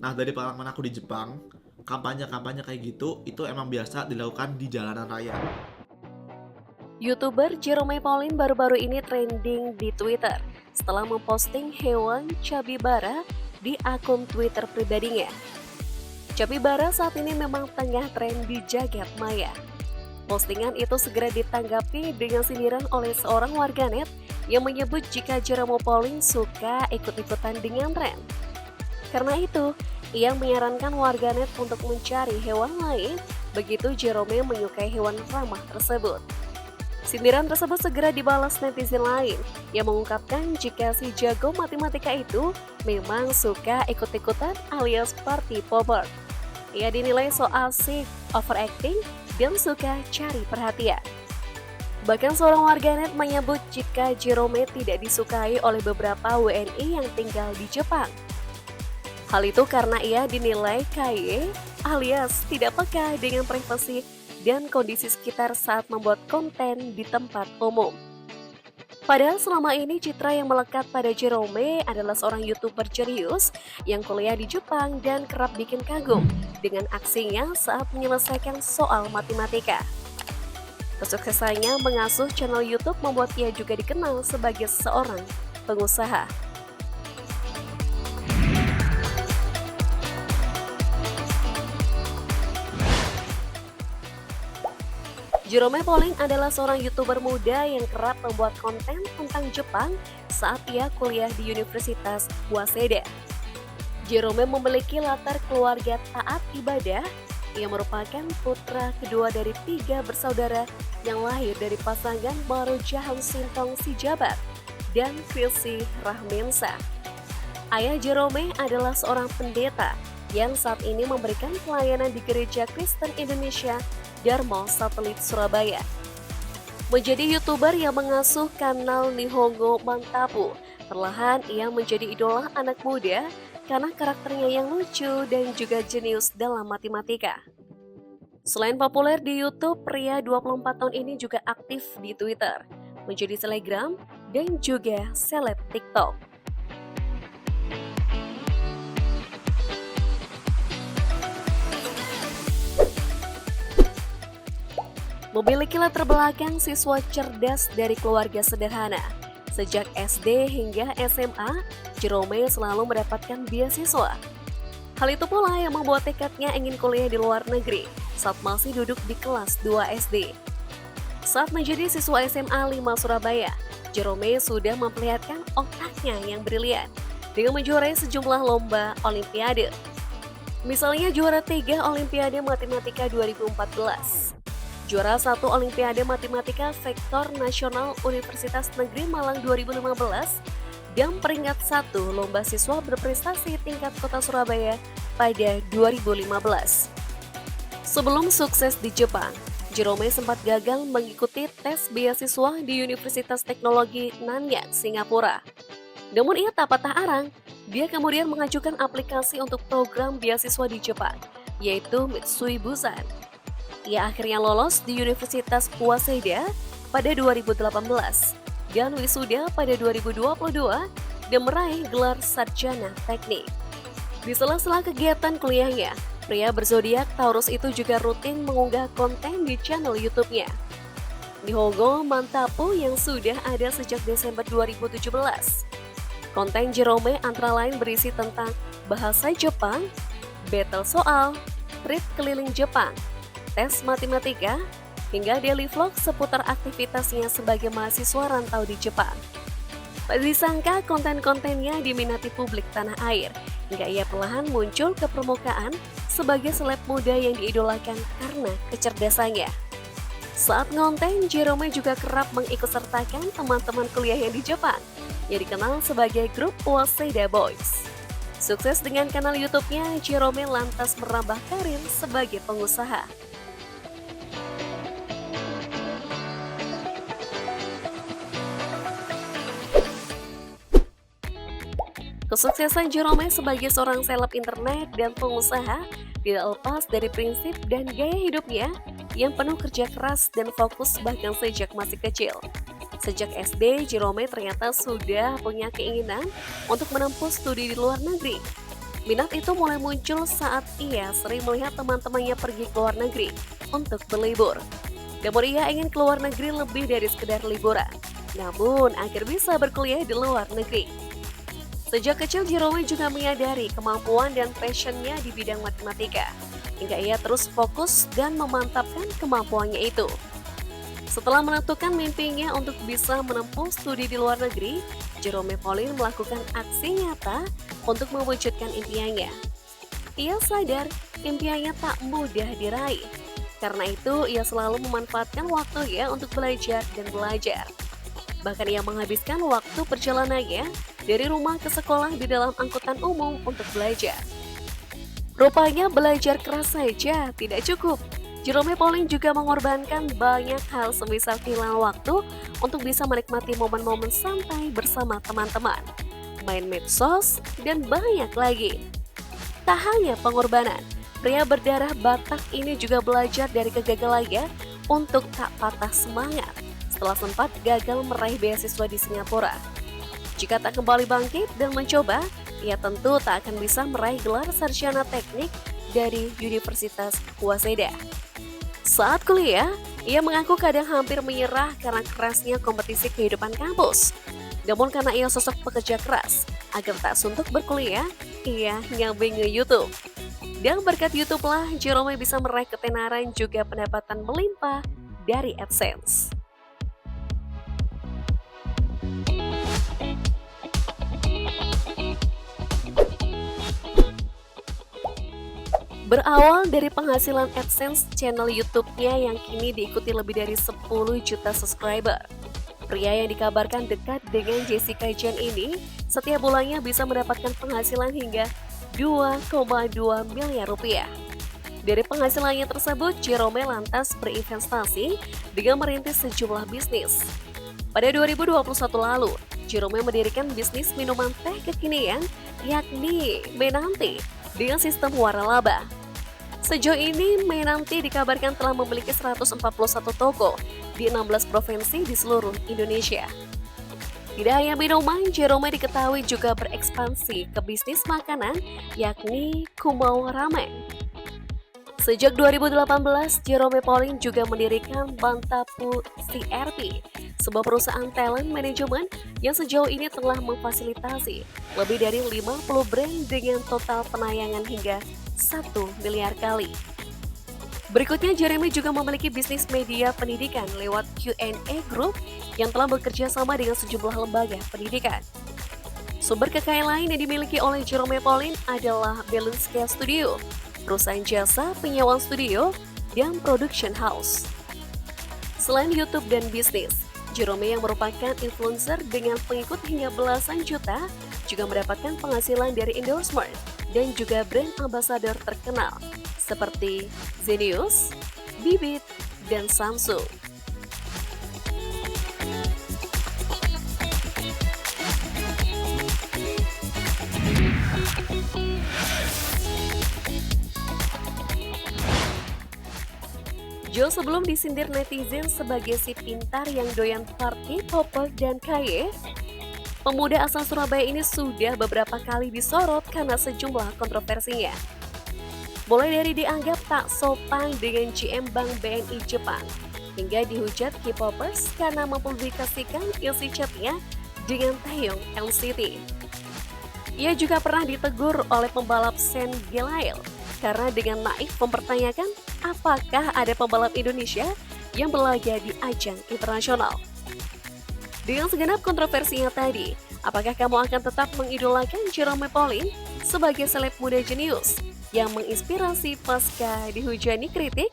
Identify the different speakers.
Speaker 1: Nah, dari pengalaman aku di Jepang, kampanye-kampanye kayak gitu itu emang biasa dilakukan di jalanan raya.
Speaker 2: YouTuber Jerome Pauline baru-baru ini trending di Twitter setelah memposting hewan capybara di akun Twitter pribadinya. Capybara saat ini memang tengah tren di jagat maya. Postingan itu segera ditanggapi dengan sindiran oleh seorang warganet yang menyebut jika Jerome Pauline suka ikut-ikutan dengan tren. Karena itu, ia menyarankan warganet untuk mencari hewan lain begitu Jerome menyukai hewan ramah tersebut. Sindiran tersebut segera dibalas netizen lain yang mengungkapkan jika si jago matematika itu memang suka ikut-ikutan alias party popper. Ia dinilai so asik, overacting, dan suka cari perhatian. Bahkan seorang warganet menyebut jika Jerome tidak disukai oleh beberapa WNI yang tinggal di Jepang. Hal itu karena ia dinilai kaye alias tidak peka dengan privasi dan kondisi sekitar saat membuat konten di tempat umum. Padahal selama ini citra yang melekat pada Jerome adalah seorang YouTuber jenius yang kuliah di Jepang dan kerap bikin kagum dengan aksinya saat menyelesaikan soal matematika. Kesuksesannya mengasuh channel YouTube membuat ia juga dikenal sebagai seorang pengusaha. Jerome Pauline adalah seorang YouTuber muda yang kerap membuat konten tentang Jepang saat ia kuliah di Universitas Waseda. Jerome memiliki latar keluarga taat ibadah. Ia merupakan putra kedua dari 3 bersaudara yang lahir dari pasangan Marujahan Sintong Sijabat dan Filsi Rahmensa. Ayah Jerome adalah seorang pendeta yang saat ini memberikan pelayanan di Gereja Kristen Indonesia Dharma Satelit Surabaya. Menjadi YouTuber yang mengasuh kanal Nihongo Mantapu, perlahan ia menjadi idola anak muda karena karakternya yang lucu dan juga jenius dalam matematika. Selain populer di YouTube, pria 24 tahun ini juga aktif di Twitter, menjadi selebgram dan juga seleb TikTok. Memiliki latar belakang siswa cerdas dari keluarga sederhana. Sejak SD hingga SMA, Jerome selalu mendapatkan beasiswa. Hal itu pula yang membuat tekadnya ingin kuliah di luar negeri saat masih duduk di kelas 2 SD. Saat menjadi siswa SMA 5 Surabaya, Jerome sudah memperlihatkan otaknya yang brilian dengan menjuarai sejumlah lomba olimpiade. Misalnya juara 3 Olimpiade Matematika 2014. Juara 1 Olimpiade Matematika Vektor Nasional Universitas Negeri Malang 2015, dan peringkat 1 Lomba Siswa Berprestasi tingkat Kota Surabaya pada 2015. Sebelum sukses di Jepang, Jerome sempat gagal mengikuti tes beasiswa di Universitas Teknologi Nanyang, Singapura. Namun ia tak patah arang, dia kemudian mengajukan aplikasi untuk program beasiswa di Jepang, yaitu Mitsui Bussan. Ia akhirnya lolos di Universitas Waseda pada 2018 dan wisuda pada 2022 dan meraih gelar sarjana teknik. Di sela-sela kegiatan kuliahnya, pria berzodiak Taurus itu juga rutin mengunggah konten di channel YouTube-nya. Nihongo Mantapu yang sudah ada sejak Desember 2017. Konten Jerome antara lain berisi tentang bahasa Jepang, battle soal, trip keliling Jepang, tes matematika, hingga daily vlog seputar aktivitasnya sebagai mahasiswa rantau di Jepang. Tak disangka konten-kontennya diminati publik tanah air, hingga ia perlahan muncul ke permukaan sebagai seleb muda yang diidolakan karena kecerdasannya. Saat ngonten, Jerome juga kerap mengikutsertakan teman-teman kuliahnya di Jepang, yang dikenal sebagai grup Waseda Boys. Sukses dengan kanal YouTube-nya, Jerome lantas merambah karir sebagai pengusaha. Kesuksesan Jerome sebagai seorang seleb internet dan pengusaha tidak lepas dari prinsip dan gaya hidupnya yang penuh kerja keras dan fokus bahkan sejak masih kecil. Sejak SD, Jerome ternyata sudah punya keinginan untuk menempuh studi di luar negeri. Minat itu mulai muncul saat ia sering melihat teman-temannya pergi ke luar negeri untuk berlibur. Namun ia ingin ke luar negeri lebih dari sekedar liburan, namun agar bisa berkuliah di luar negeri. Sejak kecil Jerome juga menyadari kemampuan dan passionnya di bidang matematika, hingga ia terus fokus dan memantapkan kemampuannya itu. Setelah menentukan mimpinya untuk bisa menempuh studi di luar negeri, Jerome Pauline melakukan aksi nyata untuk mewujudkan impiannya. Ia sadar impiannya tak mudah diraih. Karena itu, ia selalu memanfaatkan waktunya untuk belajar dan belajar. Bahkan ia menghabiskan waktu perjalanannya dari rumah ke sekolah di dalam angkutan umum untuk belajar. Rupanya belajar keras saja tidak cukup. Jerome Pauline juga mengorbankan banyak hal semisal kehilangan waktu untuk bisa menikmati momen-momen santai bersama teman-teman, main medsos, dan banyak lagi. Tak hanya pengorbanan, pria berdarah Batak ini juga belajar dari kegagalannya untuk tak patah semangat setelah sempat gagal meraih beasiswa di Singapura. Jika tak kembali bangkit dan mencoba, ia tentu tak akan bisa meraih gelar sarjana teknik dari Universitas Waseda. Saat kuliah, ia mengaku kadang hampir menyerah karena kerasnya kompetisi kehidupan kampus. Namun karena ia sosok pekerja keras, agar tak suntuk berkuliah, ia nyambi nge-YouTube. Dan berkat YouTube lah, Jerome bisa meraih ketenaran juga pendapatan melimpah dari AdSense. Berawal dari penghasilan AdSense channel YouTube-nya yang kini diikuti lebih dari 10 juta subscriber. Pria yang dikabarkan dekat dengan Jessica Jane ini setiap bulannya bisa mendapatkan penghasilan hingga 2,2 miliar rupiah. Dari penghasilannya tersebut, Jerome lantas berinvestasi dengan merintis sejumlah bisnis. Pada 2021 lalu, Jerome mendirikan bisnis minuman teh kekinian yakni Menanti dengan sistem waralaba. Sejauh ini, Menanti dikabarkan telah memiliki 141 toko di 16 provinsi di seluruh Indonesia. Tidak hanya minuman, Jerome diketahui juga berekspansi ke bisnis makanan, yakni Kumau Ramen. Sejak 2018, Jerome Pauline juga mendirikan Bantapu CRP, sebuah perusahaan talent management yang sejauh ini telah memfasilitasi lebih dari 50 brand dengan total penayangan hingga 1 miliar kali. Berikutnya, Jerome juga memiliki bisnis media pendidikan lewat Q&A Group yang telah bekerja sama dengan sejumlah lembaga pendidikan. Sumber kekayaan lain yang dimiliki oleh Jerome Pauline adalah Balanska Studio, perusahaan jasa penyewaan studio, dan production house. Selain YouTube dan bisnis, Jerome yang merupakan influencer dengan pengikut hingga belasan juta juga mendapatkan penghasilan dari endorsement dan juga brand ambassador terkenal seperti Zenius, Bibit, dan Samsung. Jo sebelum disindir netizen sebagai si pintar yang doyan party, popper, dan kaye, pemuda asal Surabaya ini sudah beberapa kali disorot karena sejumlah kontroversinya. Mulai dari dianggap tak sopan dengan GM Bank BNI Jepang, hingga dihujat K-popers karena mempublikasikan isi chatnya dengan Taeyong NCT. Ia juga pernah ditegur oleh pembalap Sen Gelael karena dengan naif mempertanyakan apakah ada pembalap Indonesia yang berlaga di ajang internasional. Dengan segenap kontroversinya tadi, apakah kamu akan tetap mengidolakan Jerome Pauline sebagai seleb muda jenius yang menginspirasi pasca dihujani kritik?